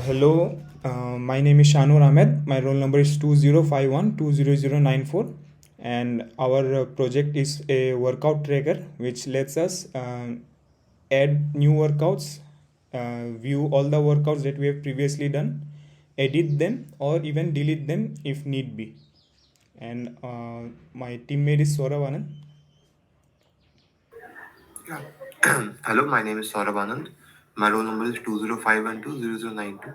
Hello, my name is Shanur Ahmed. My roll number is 2051200094, and our project is a workout tracker which lets us add new workouts, view all the workouts that we have previously done, edit them, or even delete them if need be. And my teammate is Saurav Anand. Yeah. Hello, my name is Saurabh Anand. My roll number is 2051200092.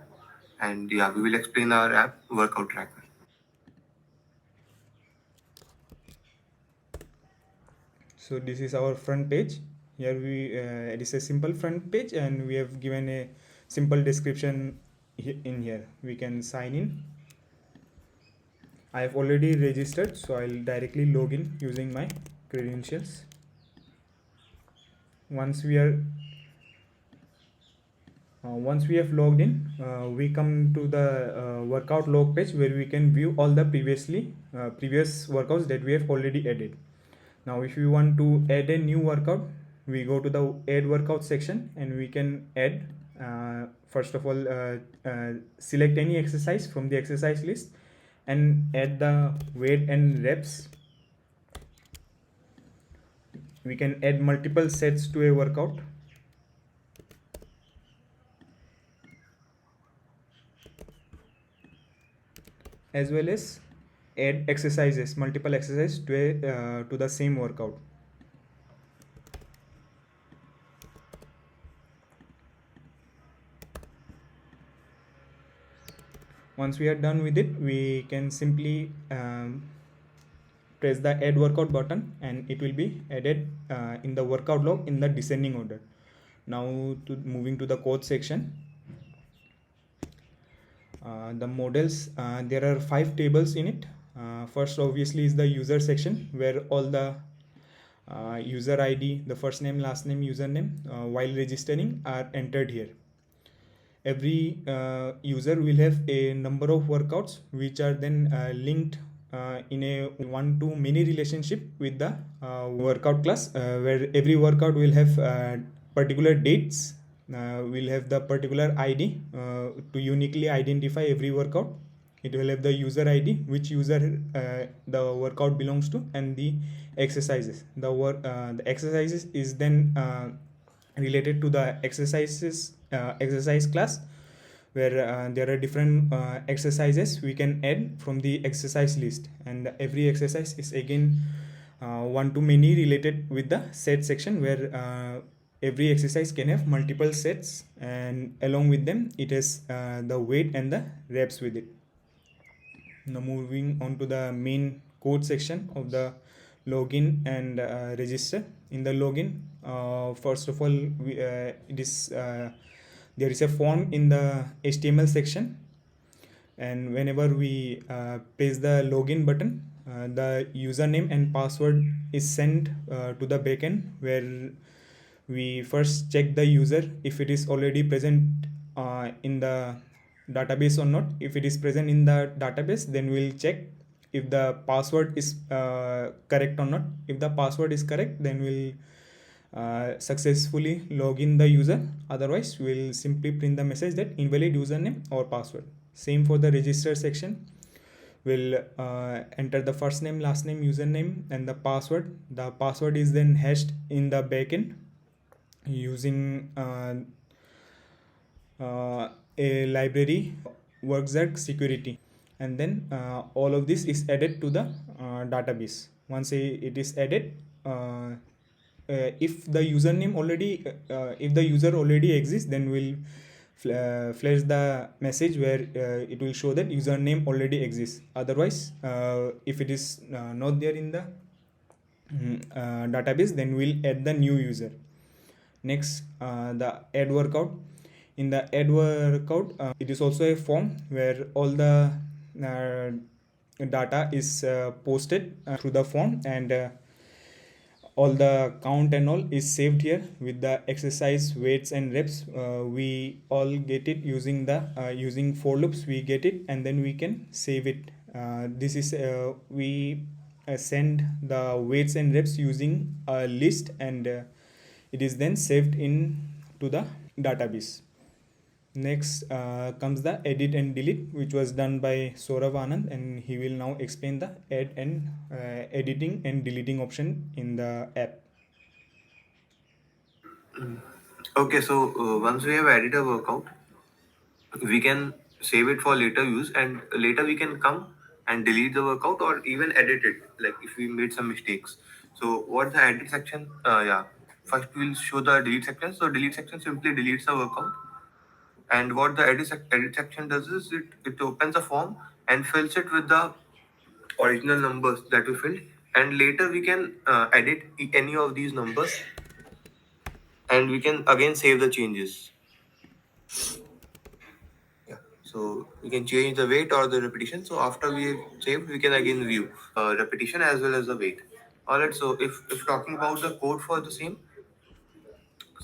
And yeah, we will explain our app, Workout Tracker. So this is our front page. Here it is a simple front page, and we have given a simple description in here. We can sign in. I have already registered, so I'll directly log in using my credentials. Once we are once we have logged in, we come to the workout log page where we can view all the previous workouts that we have already added. Now if we want to add a new workout, we go to the add workout section and we can add, first of all, select any exercise from the exercise list and add the weight and reps. We can add multiple sets to a workout. As well as add multiple exercises to the same workout. Once we are done with it, we can simply press the add workout button and it will be added in the workout log in the descending order. Now moving to the code section. The models, there are 5 tables in it. First obviously is the user section where all the user ID, the first name, last name, username while registering are entered here. Every user will have a number of workouts which are then linked in a one-to-many relationship with the workout class, where every workout will have particular dates, will have the particular ID to uniquely identify every workout. It will have the user ID, which user the workout belongs to, and the exercises. The exercises is then related to the exercise class, where there are different exercises we can add from the exercise list, and every exercise is again one to many related with the set section, where every exercise can have multiple sets, and along with them it has the weight and the reps with it. Now moving on to the main code section of the login and register. In the login, first of all, there is a form in the HTML section, and whenever we press the login button, the username and password is sent to the backend, where we first check the user if it is already present in the database or not. If it is present in the database, then we'll check if the password is correct or not. If the password is correct, then we'll successfully log in the user. Otherwise, we'll simply print the message that invalid username or password. Same for the register section. We'll enter the first name, last name, username, and the password. The password is then hashed in the backend using a library, Workzerk security, and then all of this is added to the database. Once it is added, if the username already if the user already exists, then we'll flash the message where it will show that username already exists. Otherwise, if it is not there in the database, then we'll add the new user. Next, the add workout. In the add workout, it is also a form where all the data is posted through the form, and all the count and all is saved here with the exercise, weights and reps. We all get it using the using for loops. We get it and then we can save it. This is we send the weights and reps using a list, and it is then saved in to the database. Next comes the edit and delete, which was done by Saurav Anand, and he will now explain the add and editing and deleting option in the app. Okay, so once we have added a workout, we can save it for later use, and later we can come and delete the workout or even edit it, like if we made some mistakes. So what the edit section, yeah, first we'll show the delete section. So delete section simply deletes the workout, and what the edit section does is it opens a form and fills it with the original numbers that we filled, and later we can edit any of these numbers, and we can again save the changes. Yeah. So we can change the weight or the repetition. So after we saved, we can again view repetition as well as the weight. Alright. So if talking about the code for the same,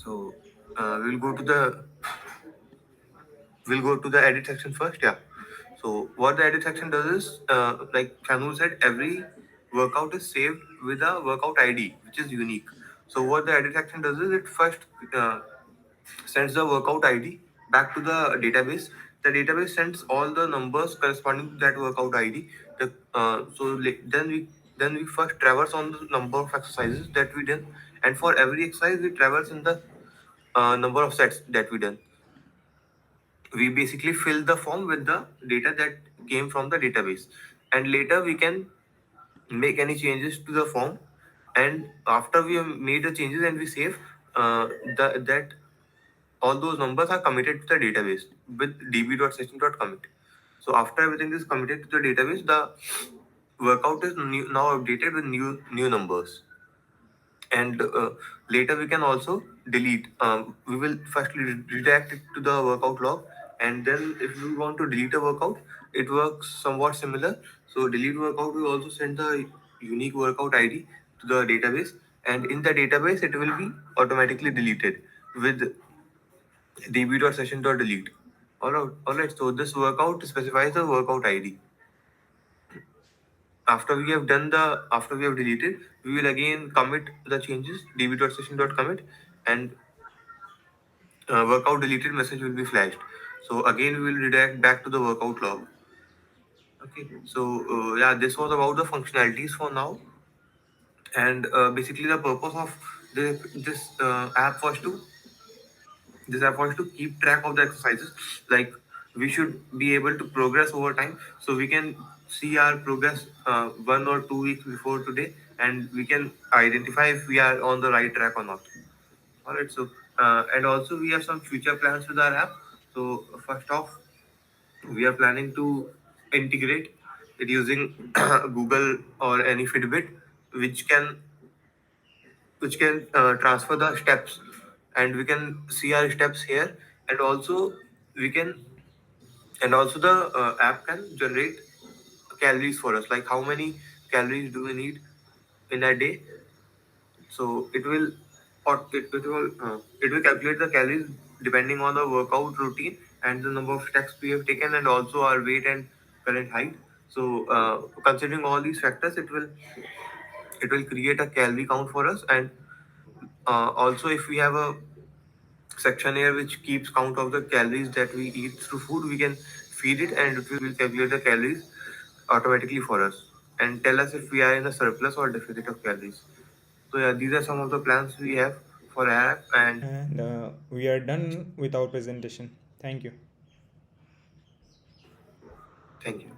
so we'll go to the edit section first. Yeah. So what the edit section does is, like Shanul said, every workout is saved with a workout ID, which is unique. So what the edit section does is it first uh, sends the workout ID back to the database. The database sends all the numbers corresponding to that workout ID. Then we first traverse on the number of exercises that we done, and for every exercise we traverse in the number of sets that we done. We basically fill the form with the data that came from the database, and later we can make any changes to the form. And after we have made the changes and we save, that all those numbers are committed to the database with db.session.commit. So after everything is committed to the database, the workout is now updated with new numbers. And later we can also delete. We will first redirect it to the workout log, and then if we want to delete a workout, it works somewhat similar. So delete workout will also send the unique workout ID to the database, and in the database it will be automatically deleted with db.session.delete. All right. So this workout specifies the workout ID. After we have deleted, we will again commit the changes db.session.commit, and workout deleted message will be flashed. So again we will redirect back to the workout log. Okay. So yeah, this was about the functionalities for now, and basically the purpose of this app was to keep track of the exercises. Like, we should be able to progress over time, so we can see our progress 1 or 2 weeks before today, and we can identify if we are on the right track or not. All right. So and also we have some future plans with our app. So first off, we are planning to integrate it using Google or any Fitbit, which can transfer the steps, and we can see our steps here. And also we can and also the app can generate calories for us, like how many calories do we need in a day. So it will calculate the calories depending on the workout routine and the number of steps we have taken, and also our weight and current height. So considering all these factors, it will create a calorie count for us. And also, if we have a section here which keeps count of the calories that we eat through food, we can feed it, and it will calculate the calories automatically for us and tell us if we are in a surplus or deficit of calories. So yeah, these are some of the plans we have for our app, and And we are done with our presentation. Thank you. thank you.